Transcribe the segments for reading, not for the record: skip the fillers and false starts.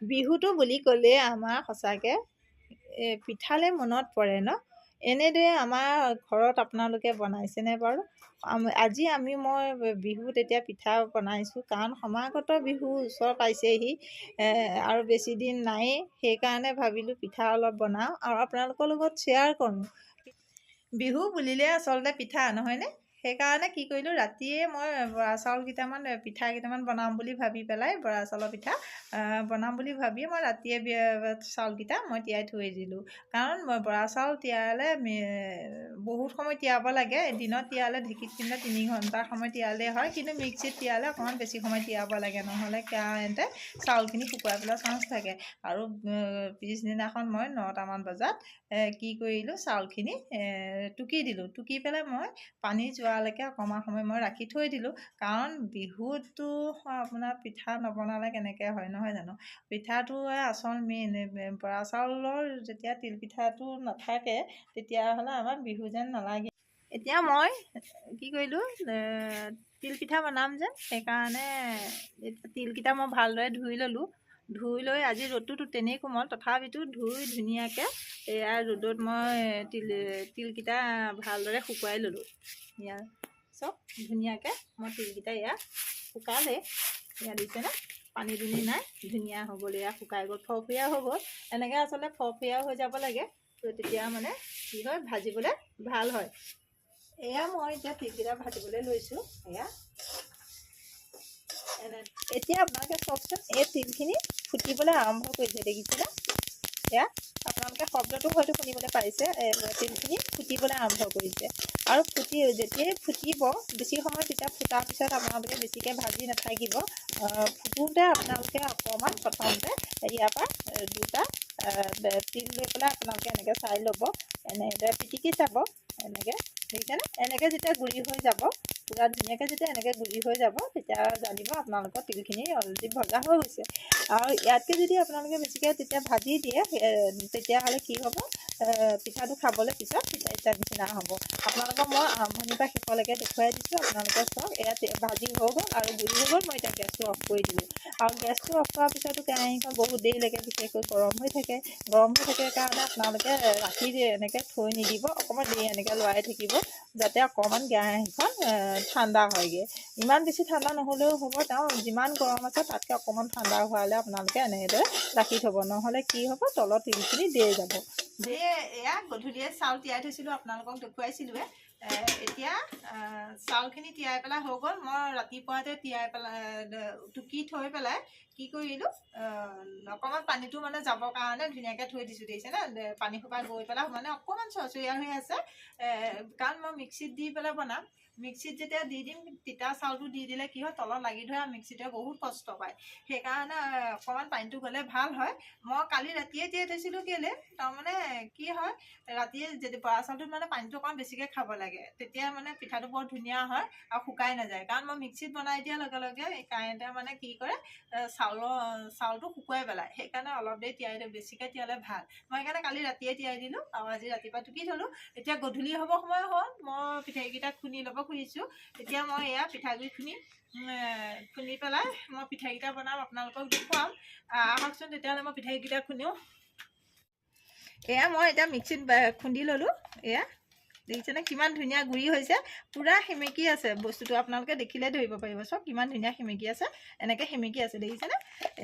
বিহুটো বুলি ক'লে আমাৰ সঁচাকৈ পিঠালে মনত পৰে ন। এনেদৰে আমাৰ ঘৰত আপোনালোকে বনাইছেনে বাৰু? আজি মই বিহুত এতিয়া পিঠা বনাইছোঁ, কাৰণ সমাগত বিহু ওচৰ পাইছেহি আৰু বেছি দিন নায়েই। সেইকাৰণে ভাবিলোঁ পিঠা অলপ বনাওঁ আৰু আপোনালোকৰ লগত শ্বেয়াৰ কৰোঁ। বিহু বুলিলে আচলতে পিঠা, নহয়নে? সেইকাৰণে কি কৰিলোঁ, ৰাতিয়ে মই বৰা চাউল কেইটামান পিঠা কেইটামান বনাম বুলি ভাবি পেলাই, বৰা চাউলৰ পিঠা বনাম বুলি ভাবিয়ে মই ৰাতিয়ে চাউলকেইটা মই তিয়াই থৈ দিলোঁ। কাৰণ বৰা চাউল তিয়ালে বহুত সময় তিয়াব লাগে। দিনত তিয়ালে ঢেঁকীত খুন্দিলে 3 ঘণ্টা সময় তিয়ালে হয়, কিন্তু মিক্সিত তিয়ালে অকণমান বেছি সময় তিয়াব লাগে, নহ'লে কেৰাহিতে চাউলখিনি শুকুৱাই পেলোৱাৰ চান্স থাকে। আৰু পিছদিনাখন মই 9টামান বজাত কি কৰিলোঁ, চাউলখিনি টুকি দিলোঁ। টুকি পেলাই মই পানী যোৱালৈকে অকণমান সময় মই ৰাখি থৈ দিলোঁ। কাৰণ বিহুততো আপোনাৰ পিঠা নবনালে কেনেকৈ হয়, নহয় জানো? পিঠাটোৱে আচল মেইন। বৰা চাউলৰ যেতিয়া তিলপিঠাটো নাথাকে তেতিয়াহ'লে আমাৰ বিহু যেন নালাগে। এতিয়া মই কি কৰিলোঁ, তিলপিঠা বনাম যে, সেইকাৰণে তিলকেইটা মই ভালদৰে ধুই ল'লোঁ। ধুই লৈ আজি ৰ'দটোতো তেনেই কোমল, তথাপিতো ধুই ধুনীয়াকৈ এয়া ৰ'দত মই তিলকেইটা ভালদৰে শুকুৱাই ল'লোঁ। ইয়াৰ চব ধুনীয়াকৈ মই তিলকেইটা শুকালে। দেখিছেনে? পানী দুনি নাই, ধুনীয়া হৈ গ'ল। শুকাই গ'ল, ফৰফৰীয়া হৈ গ'ল। এনেকৈ আচলতে ফৰফৰীয়া হৈ যাব লাগে, তো তেতিয়া মানে কি হয়, ভাজিবলৈ ভাল হয়। মই এতিয়া তিলকেইটা ভাজিবলৈ লৈছোঁ। এতিয়া আপোনালোকে চাওকচোন, এই তিলখিনি ফুটিবলৈ আৰম্ভ কৰিছে, দেখিছেনে? আপোনালোকে শব্দটো হয়তো শুনিবলৈ পাৰিছে। তিলখিনি ফুটিবলৈ আৰম্ভ কৰিছে আৰু যেতিয়াই ফুটিব, বেছি সময় তেতিয়া ফুটাৰ পিছত আপোনালোকে বেছিকৈ ভাজি নাথাকিব। ফুটোতে আপোনালোকে অকণমান প্ৰথমতে ইয়াৰ পৰা 2টা তিল লৈ পেলাই আপোনালোকে এনেকৈ চাই ল'ব, এনেদৰে পিটিকি চাব। এনেকৈ দেখিছেনে? এনেকৈ যেতিয়া গুড়ি হৈ যাব, পূৰা ধুনীয়াকৈ যেতিয়া এনেকৈ গুড়ি হৈ যাব, তেতিয়া জানিব আপোনালোকৰ তিলখিনি অলৰেডি ভজা হৈ গৈছে। আৰু ইয়াতকৈ যদি আপোনালোকে বেছিকৈ তেতিয়া ভাজি দিয়ে, তেতিয়াহ'লে কি হ'ব, পিঠাটো খাবলৈ পিছত পিঠা নিচিনা হ'ব। আপোনালোকক মই আৰম্ভণিৰ পৰা শেষলৈকে দেখুৱাই দিছোঁ। আপোনালোকে চাওক, ইয়াত ভাজি হৈ গ'ল আৰু গুড়ি হৈ গ'ল। মই এতিয়া গেছটো অফ কৰি দিলোঁ। আৰু গেছটো অফ কৰাৰ পিছতো কেৰাহীখন বহুত দেৰিলৈকে বিশেষকৈ গৰম হৈ থাকে। গৰম হৈ থাকে কাৰণে আপোনালোকে ৰাখি এনেকৈ থৈ নিদিব, অকণমান দেৰি এনেকৈ লৰাই থাকিব, যাতে অকণমান কেৰাহীখন ঠাণ্ডা হয়গৈ। ইমান বেছি ঠাণ্ডা নহ'লেও হ'ব, তেওঁ যিমান গৰম আছে তাতকৈ অকণমান ঠাণ্ডা হোৱালৈ আপোনালোকে এনেদৰে ৰাখি থ'ব, নহ'লে কি হ'ব, তলৰ তিলখিনি দেই যাব। গধূলিয়ে চাউল তিয়াই থৈছিলোঁ, আপোনালোকক দেখুৱাইছিলোঁৱে। এতিয়া চাউলখিনি তিয়াই পেলাই হৈ গ'ল। মই ৰাতিপুৱাতে তিয়াই পেলাই টুকি থৈ পেলাই কি কৰিলোঁ, অকণমান পানীটো মানে যাবৰ কাৰণে ধুনীয়াকৈ থৈ দিছোঁ। দেখিছেনে? পানী সোপা গৈ পেলাই মানে অকণমান চৰচৰীয়া হৈ আছে, কাৰণ মই মিক্সিত দি পেলাই বনাম। মিক্সিত যেতিয়া দি দিম, তিতা চাউলটো দি দিলে কি হয়, তলত লাগি ধৰে আৰু মিক্সিতে বহুত কষ্ট পায়। সেইকাৰণে অকণমান পানীটো গ'লে ভাল হয়। মই কালি ৰাতিয়ে তিয়াই থৈছিলোঁ, কেলৈ তাৰমানে কি হয়, ৰাতিয়ে যদি বৰা চাউলটোত মানে পানীটো অকণমান বেছিকৈ খাব লাগে, তেতিয়া মানে পিঠাটো বৰ ধুনীয়া হয় আৰু শুকাই নাযায়। কাৰণ মই মিক্সিত বনাই দিয়াৰ লগে লগে কাৰেণ্টে মানে কি কৰে, চাউলটো শুকুৱাই পেলায়। সেইকাৰণে অলপ দেৰি বেছিকৈ তিয়ালে ভাল। মই সেইকাৰণে কালি ৰাতিয়ে তিয়াই দিলোঁ আৰু আজি ৰাতিপুৱা টুকি থ'লোঁ। এতিয়া গধূলি হ'ব সময় হ'ল, মই পিঠাকেইটা খুন্দি ল'ব খুজিছোঁ। এতিয়া মই পিঠাগুড়ি খুন্দি পেলাই মই পিঠাকেইটা বনাম, আপোনালোকক দেখুৱাম। আহকচোন তেতিয়াহ'লে মই পিঠাকেইটা খুন্দো। মই এতিয়া মিক্সিত খুন্দি ল'লোঁ। দেখিছেনে কিমান ধুনীয়া গুড়ি হৈছে? পূৰা সেমেকি আছে বস্তুটো, আপোনালোকে দেখিলে ধৰিব পাৰিব। চব কিমান ধুনীয়া সেমেকি আছে, এনেকৈ সেমেকি আছে, দেখিছেনে?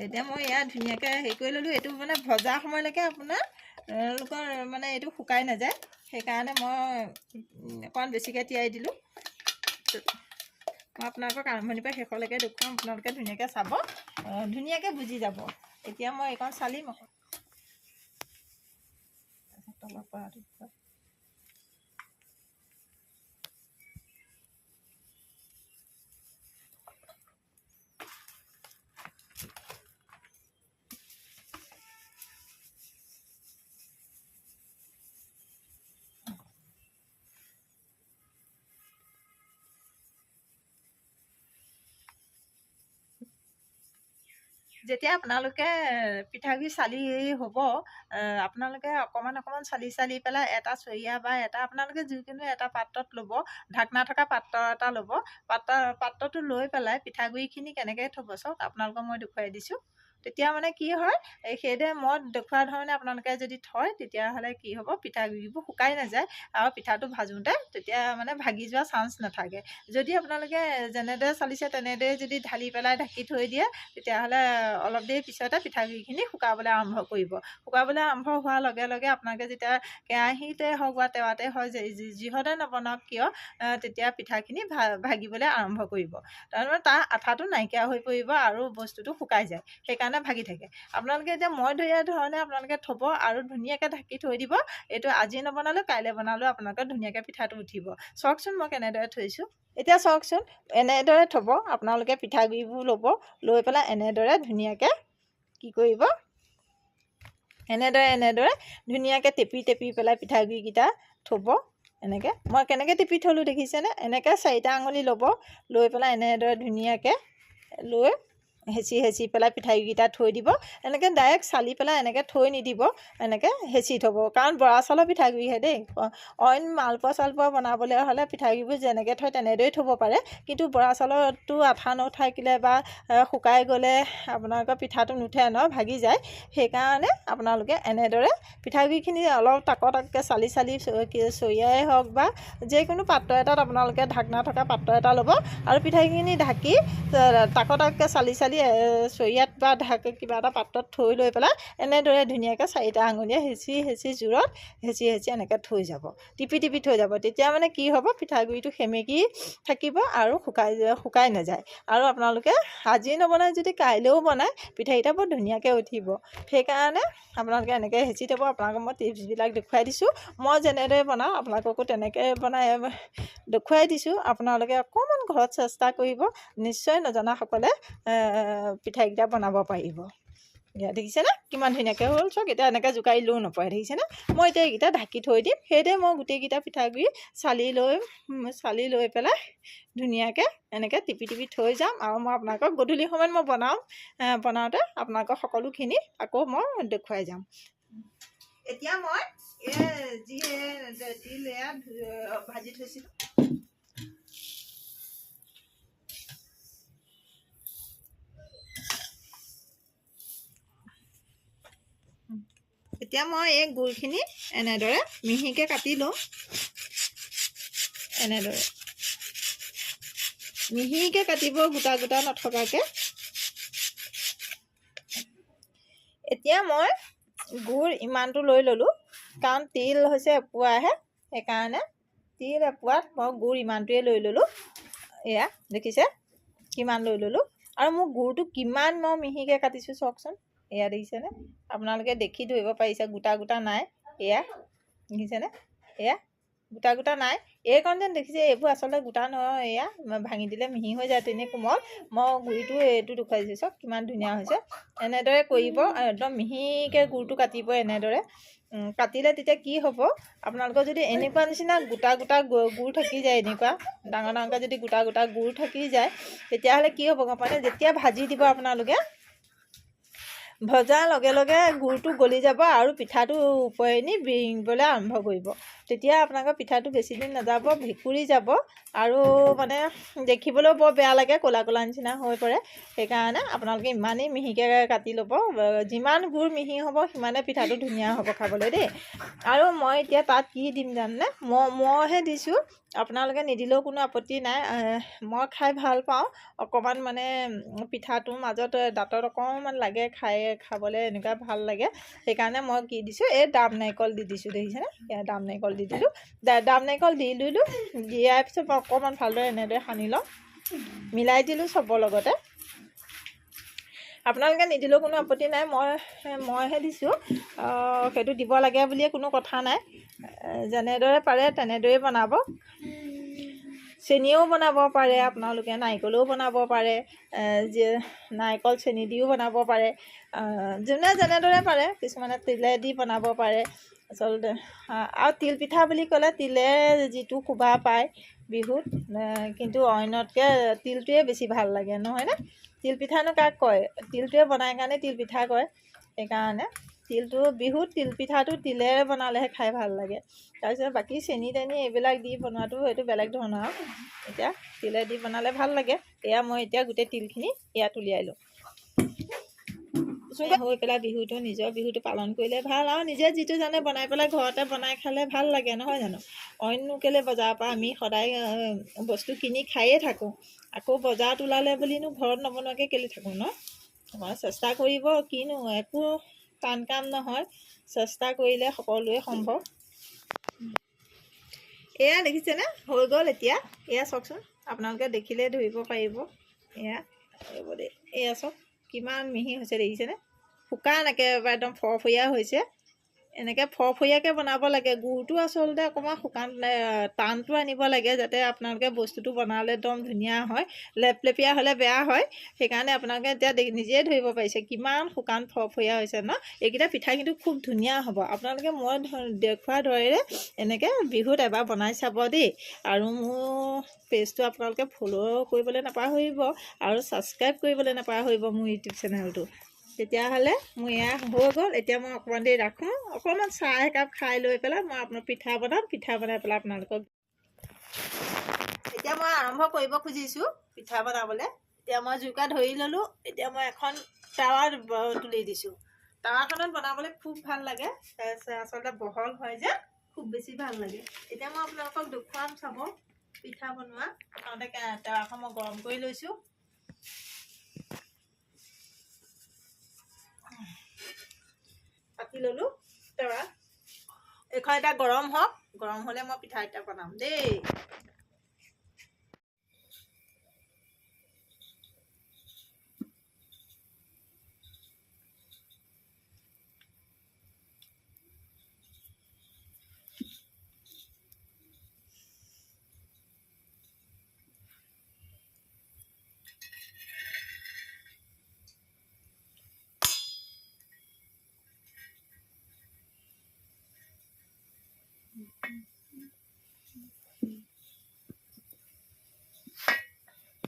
এতিয়া মই ধুনীয়াকৈ হেৰি কৰি ল'লোঁ। এইটো মানে ভজা সময়লৈকে আপোনালোকৰ মানে এইটো শুকাই নাযায়, সেইকাৰণে মই অকণমান বেছিকৈ তিয়াই দিলোঁ। মই আপোনালোকক আৰম্ভণিৰ পৰা শেষলৈকে দেখুৱাম, আপোনালোকে ধুনীয়াকৈ চাব, ধুনীয়াকৈ বুজি যাব। এতিয়া মই এইকণ চালিম আকৌ তলৰ পৰাটো। যেতিয়া আপোনালোকে পিঠাগুড়ি চালি হ'ব, আপোনালোকে অকণমান অকণমান চালি পেলাই এটা চৰিয়া বা এটা আপোনালোকে যিকোনো এটা পাত্ৰত ল'ব, ঢাকনা থকা পাত্ৰ এটা ল'ব। পাত্ৰটো লৈ পেলাই পিঠাগুড়িখিনি কেনেকৈ থ'ব চাওক, আপোনালোকক মই দেখুৱাই দিছোঁ। তেতিয়া মানে কি হয় সেইদৰে মই দেখুওৱা ধৰণে আপোনালোকে যদি থয় তেতিয়াহ'লে কি হ'ব পিঠাগুড়িবোৰ শুকাই নাযায় আৰু পিঠাটো ভাজোঁতে তেতিয়া মানে ভাগি যোৱা চান্স নাথাকে। যদি আপোনালোকে যেনেদৰে চালিছে তেনেদৰে যদি ঢালি পেলাই ঢাকি থৈ দিয়ে তেতিয়াহ'লে অলপ দেৰি পিছতে পিঠাগুড়িখিনি শুকাবলৈ আৰম্ভ কৰিব। শুকাবলৈ আৰম্ভ হোৱাৰ লগে লগে আপোনালোকে যেতিয়া কেৰাহীতে হওক বা টেৱাতে হওক যিহতে নবনাওক কিয় তেতিয়া পিঠাখিনি ভাগিবলৈ আৰম্ভ কৰিব। তাৰমানে তাৰ আঠাটো নাইকিয়া হৈ পৰিব আৰু বস্তুটো শুকাই যায়, সেইকাৰণে ভাগি থাকে। আপোনালোকে এতিয়া মই ধৰিয়া ধৰণে আপোনালোকে থ'ব আৰু ধুনীয়াকৈ ঢাকি থৈ দিব। এইটো আজি নবনালেও কাইলৈ বনালেও আপোনালোকৰ ধুনীয়াকৈ পিঠাটো উঠিব। চাওকচোন মই কেনেদৰে থৈছোঁ। এতিয়া চাওকচোন এনেদৰে থ'ব। আপোনালোকে পিঠাগুড়িবোৰ ল'ব, লৈ পেলাই এনেদৰে ধুনীয়াকৈ কি কৰিব, এনেদৰে ধুনীয়াকৈ টেপি পেলাই পিঠাগুড়িকেইটা থ'ব। এনেকৈ মই কেনেকৈ টেপি থ'লোঁ দেখিছেনে? এনেকৈ 4টা আঙুলি ল'ব, লৈ পেলাই এনেদৰে ধুনীয়াকৈ লৈ হেঁচি পেলাই পিঠাগুড়িকেইটা থৈ দিব। এনেকৈ ডাইৰেক্ট চালি পেলাই এনেকৈ থৈ নিদিব, এনেকৈ হেঁচি থ'ব। কাৰণ বৰা চাউলৰ পিঠাগুড়িহে দেই। অইন মালপোৱা চালপোৱা বনাবলৈ হ'লে পিঠাগুড়িবোৰ যেনেকৈ থয় তেনেদৰেই থ'ব পাৰে, কিন্তু বৰা চাউলতো আঠা নথাকিলে বা শুকাই গ'লে আপোনালোকৰ পিঠাটো নুঠে ন, ভাগি যায়। সেইকাৰণে আপোনালোকে এনেদৰে পিঠাগুড়িখিনি অলপ তাককৈ চালি চৰিয়াই হওক বা যিকোনো পাত্ৰ এটাত আপোনালোকে ঢাকনা থকা পাত্ৰ এটা ল'ব আৰু পিঠাগুড়িখিনি ঢাকি তাককৈ চালি চৰিয়াত বা কিবা এটা পাত্ৰত থৈ লৈ পেলাই এনেদৰে ধুনীয়াকৈ 4টা আঙুলিয়ে হেঁচি জোৰত হেঁচি এনেকৈ থৈ যাব, টিপি থৈ যাব। তেতিয়া মানে কি হ'ব, পিঠাগুড়িটো সেমেকি থাকিব আৰু শুকাই নাযায়। আৰু আপোনালোকে আজি নবনাই যদি কাইলৈও বনায় পিঠাকেইটা বৰ ধুনীয়াকৈ উঠিব। সেইকাৰণে আপোনালোকে এনেকৈ হেঁচি থ'ব। আপোনালোকক মই টিপছবিলাক দেখুৱাই দিছোঁ। মই যেনেদৰে বনাওঁ আপোনালোককো তেনেকৈ বনাই দেখুৱাই দিছোঁ। আপোনালোকে অকণমান ঘৰত চেষ্টা কৰিব, নিশ্চয় নজনাসকলে পিঠাকেইটা বনাব পাৰিব। এতিয়া দেখিছেনে কিমান ধুনীয়াকৈ হ'ল? চাওক এতিয়া এনেকৈ জোকাৰিলেও নপৰে, দেখিছেনে? মই এতিয়া এইকেইটা ঢাকি থৈ দিম। সেইদৰে মই গোটেইকেইটা পিঠাগুড়ি চালি লৈ পেলাই ধুনীয়াকৈ এনেকৈ টিপি থৈ যাম। আৰু মই আপোনালোকক গধূলি সময়ত মই বনাওঁতে আপোনালোকক সকলোখিনি আকৌ মই দেখুৱাই যাম। এতিয়া মই যি তিল ভাজি থৈছিলোঁ, এতিয়া মই এই গুড়খিনি এনেদৰে মিহিকৈ কাটি লওঁ। এনেদৰে মিহিকৈ কাটিব, গোটা নথকাকৈ। এতিয়া মই গুড় ইমানটো লৈ ল'লোঁ, কাৰণ তিল হৈছে এপোৱাহে, সেইকাৰণে তিল এপোৱাত মই গুড় ইমানটোৱে লৈ ল'লোঁ। এয়া দেখিছে কিমান লৈ ল'লোঁ। আৰু মোৰ গুড়টো কিমান মই মিহিকৈ কাটিছোঁ চাওকচোন। এয়া দেখিছেনে? আপোনালোকে দেখি ধৰিব পাৰিছে গোটা নাই। এয়া দেখিছেনে? এয়া গোটা নাই। এইকণ যেন দেখিছে, এইবোৰ আচলতে গোটা নহয়। এয়া ভাঙি দিলে মিহি হৈ যায়, তেনেই কোমল। মই গুড়িটো এইটো দেখুৱাই দিছোঁ, চাওক কিমান ধুনীয়া হৈছে। এনেদৰে কৰিব, একদম মিহিকৈ গুড়টো কাটিব। এনেদৰে কাটিলে তেতিয়া কি হ'ব, আপোনালোকৰ যদি এনেকুৱা নিচিনা গোটা গুড় থাকি যায়, এনেকুৱা ডাঙৰকৈ যদি গোটা গুড় থাকি যায়, তেতিয়াহ'লে কি হ'ব গম পায়নে? যেতিয়া ভাজি দিব আপোনালোকে, ভজাৰ লগে লগে গুড়টো গলি যাব আৰু পিঠাটো ওপৰেনি বিৰিঙিবলৈ আৰম্ভ কৰিব। তেতিয়া আপোনালোকৰ পিঠাটো বেছিদিন নাযাব, ভেঁকুৰি যাব আৰু মানে দেখিবলৈও বৰ বেয়া লাগে, ক'লা নিচিনা হৈ পৰে। সেইকাৰণে আপোনালোকে ইমানেই মিহিকৈ কাটি ল'ব। যিমান গুড় মিহি হ'ব সিমানে পিঠাটো ধুনীয়া হ'ব খাবলৈ দেই। আৰু মই এতিয়া তাত কি দিম জানেনে? মইহে দিছোঁ, আপোনালোকে নিদিলেও কোনো আপত্তি নাই। মই খাই ভাল পাওঁ। অকণমান মানে পিঠাটোৰ মাজত দাঁতত অকণমান লাগে, খাবলৈ এনেকুৱা ভাল লাগে। সেইকাৰণে মই কি দিছোঁ, এই দাব নাৰিকল দি দিছোঁ, দেখিছেনে? দাব নাৰিকল দি দিলোঁ। দাব নাৰিকল দি দিলোঁ। দিয়াৰ পিছত মই অকণমান ভালদৰে এনেদৰে সানি লওঁ, মিলাই দিলোঁ চবৰ লগতে। আপোনালোকে নিদিলেও কোনো আপত্তি নাই, মইহে দিছোঁ। সেইটো দিব লাগে বুলিয়ে কোনো কথা নাই। যেনেদৰে পাৰে তেনেদৰেই বনাব। চেনিও বনাব পাৰে আপোনালোকে, নাৰিকলেও বনাব পাৰে, নাৰিকল চেনি দিও বনাব পাৰে। যোনে যেনেদৰে পাৰে, কিছুমানে তিলেদি বনাব পাৰে আচলতে। আৰু তিল পিঠা বুলি ক'লে তিলে যিটো শোভা পায় বিহুত, কিন্তু অন্যতকৈ তিলটোৱে বেছি ভাল লাগে, নহয়নে? তিল পিঠানো কাক কয়? তিলটোৱে বনাই কাৰণে তিল পিঠা কয়। সেইকাৰণে বিহুত তিল পিঠাটো তিলেৰে বনালেহে খাই ভাল লাগে। তাৰপিছত বাকী চেনি তেনি এইবিলাক দি বনোৱাটো সেইটো বেলেগ ধৰণৰ আৰু। এতিয়া তিলে দি বনালে ভাল লাগে। এয়া মই এতিয়া গোটেই তিলখিনি ইয়াত উলিয়াই লওঁ। হৈ পেলাই বিহুটো নিজৰ বিহুটো পালন কৰিলে ভাল আৰু নিজে যিটো জানে বনাই পেলাই ঘৰতে বনাই খালে ভাল লাগে নহয় জানো। অইননো কেলৈ বজাৰৰ পৰা আমি সদায় বস্তু কিনি খায়ে থাকোঁ, আকৌ বজাৰত ওলালে বুলিনো ঘৰত নবনোৱাকৈ কেলৈ থাকোঁ ন। মই চেষ্টা কৰিব, কিনো একো টান কাম নহয়, চেষ্টা কৰিলে সকলোৱে সম্ভৱ। এয়া দেখিছেনে হৈ গ'ল এতিয়া। এয়া চাওকচোন, আপোনালোকে দেখিলে ধৰিব পাৰিব। এয়া ৰ'ব দেই, এয়া চাওক কিমান মিহি হৈছে দেখিছেনে। শুকান একেবাৰে একদম ফৰফৰীয়া হৈছে। এনেকৈ ফৰফৰীয়াকৈ বনাব লাগে। গুড়টো আচলতে অকণমান শুকান টানটো আনিব লাগে, যাতে আপোনালোকে বস্তুটো বনালে একদম ধুনীয়া হয়। লেপলেপীয়া হ'লে বেয়া হয়। সেইকাৰণে আপোনালোকে এতিয়া নিজেই ধৰিব পাৰিছে কিমান শুকান ফৰফৰীয়া হৈছে ন। এইকেইটা পিঠা কিন্তু খুব ধুনীয়া হ'ব। আপোনালোকে মই দেখুওৱা দৰে এনেকৈ বিহুত এবাৰ বনাই চাব দেই। আৰু মোৰ পেজটো আপোনালোকে ফ'ল' কৰিবলৈ নাপাহৰিব আৰু ছাবস্ক্ৰাইব কৰিবলৈ নাপাহৰিব মোৰ ইউটিউব চেনেলটো। তেতিয়াহ'লে মোৰ এয়া হৈ গ'ল। এতিয়া মই অকণমান দেৰি ৰাখোঁ, অকণমান চাহ একাপ খাই লৈ পেলাই মই আপোনাৰ পিঠা বনাম। পিঠা বনাই পেলাই আপোনালোকক এতিয়া মই আৰম্ভ কৰিব খুজিছোঁ পিঠা বনাবলৈ। এতিয়া মই জুইকুৰা ধৰি ল'লোঁ। এতিয়া মই এখন টাৱা তুলি দিছোঁ। টাৱাখনত বনাবলৈ খুব ভাল লাগে, আচলতে বহল হয় যে খুব বেছি ভাল লাগে। এতিয়া মই আপোনালোকক দেখুৱাম চাব পিঠা বনোৱা। প্ৰথমতে টাৱাখন মই গৰম কৰি লৈছোঁ। পাতি ল'লোঁ টাৱা। এইখন এতিয়া গৰম হওক, গৰম হ'লে মই পিঠা এতিয়া বনাম দেই।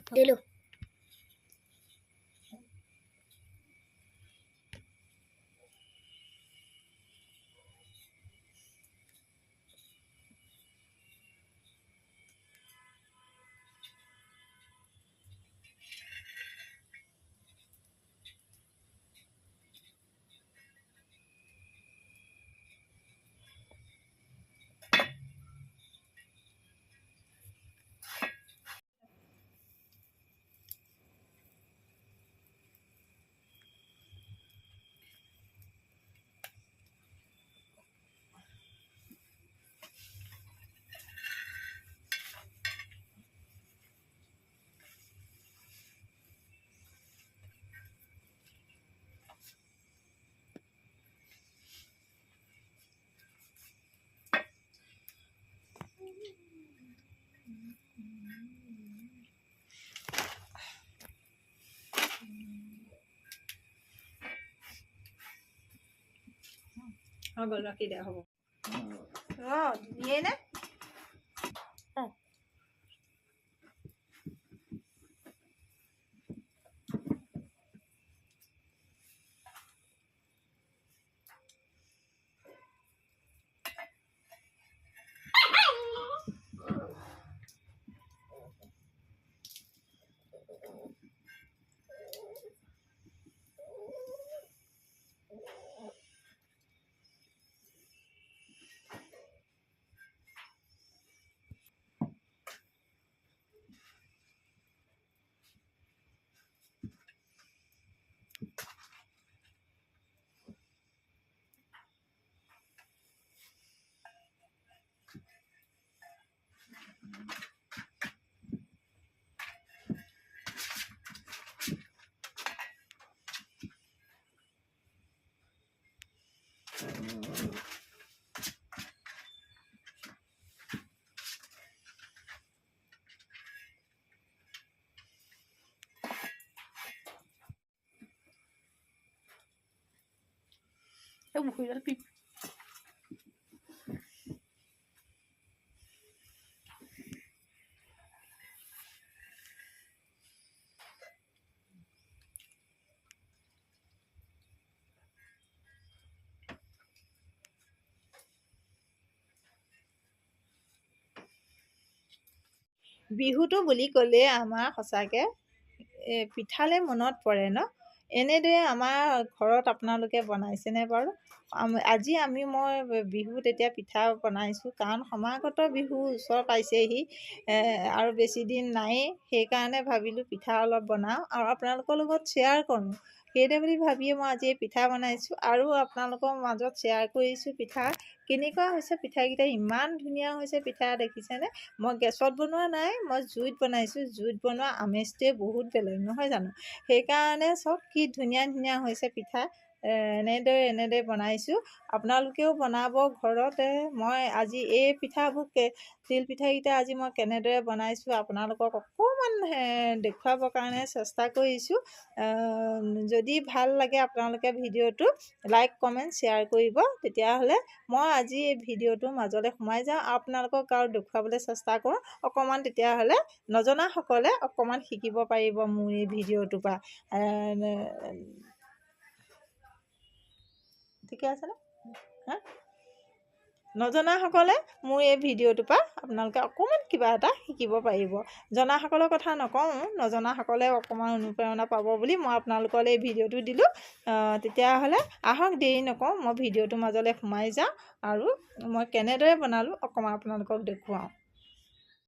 দিলোঁ। হৈ গ'ল, ৰাখি দিয়া হ'ব। দিয়ে নে? বিহুটো বুলি ক'লে আমাৰ সঁচাকৈ পিঠালে মনত পৰে ন। এনেদৰে আমাৰ ঘৰত আপোনালোকে বনাইছেনে বাৰু? আজি মই বিহুত এতিয়া পিঠা বনাইছোঁ, কাৰণ সমাগত বিহু ওচৰ পাইছেহি আৰু বেছি দিন নায়েই। সেইকাৰণে ভাবিলোঁ পিঠা অলপ বনাওঁ আৰু আপোনালোকৰ লগত শ্বেয়াৰ কৰোঁ। সেইদৰে বুলি ভাবিয়ে মই আজি পিঠা বনাইছোঁ আৰু আপোনালোকৰ মাজত শ্বেয়াৰ কৰিছোঁ পিঠা কেনেকুৱা হৈছে। পিঠাকেইটা ইমান ধুনীয়া হৈছে, পিঠা দেখিছেনে? মই গেছত বনোৱা নাই, মই জুইত বনাইছোঁ। জুইত বনোৱা আমেজটোৱে বহুত বেলেগ, নহয় জানো? সেইকাৰণে চব কি ধুনীয়া ধুনীয়া হৈছে পিঠা। এনেদৰে বনাইছোঁ। আপোনালোকেও বনাব ঘৰতে। মই আজি এই পিঠাবোৰ তিল পিঠাকেইটা আজি মই কেনেদৰে বনাইছোঁ আপোনালোকক অকণমান দেখুৱাবৰ কাৰণে চেষ্টা কৰিছোঁ। যদি ভাল লাগে আপোনালোকে ভিডিঅ'টো লাইক কমেণ্ট শ্বেয়াৰ কৰিব। তেতিয়াহ'লে মই আজি এই ভিডিঅ'টোৰ মাজলৈ সোমাই যাওঁ, আপোনালোকক আৰু দেখুৱাবলৈ চেষ্টা কৰোঁ অকণমান। তেতিয়াহ'লে নজনাসকলে অকণমান শিকিব পাৰিব মোৰ এই ভিডিঅ'টোৰ পৰা। ঠিকে আছেনে? হা, নজনাসকলে মোৰ এই ভিডিঅ'টোৰ পৰা আপোনালোকে অকণমান কিবা এটা শিকিব পাৰিব। জনাসকলৰ কথা নকওঁ, নজনাসকলে অকণমান অনুপ্ৰেৰণা পাব বুলি মই আপোনালোকলৈ এই ভিডিঅ'টো দিলোঁ। তেতিয়াহ'লে আহক, দেৰি নকৰোঁ, মই ভিডিঅ'টোৰ মাজলৈ সোমাই যাওঁ আৰু মই কেনেদৰে বনালোঁ অকণমান আপোনালোকক দেখুৱাওঁ।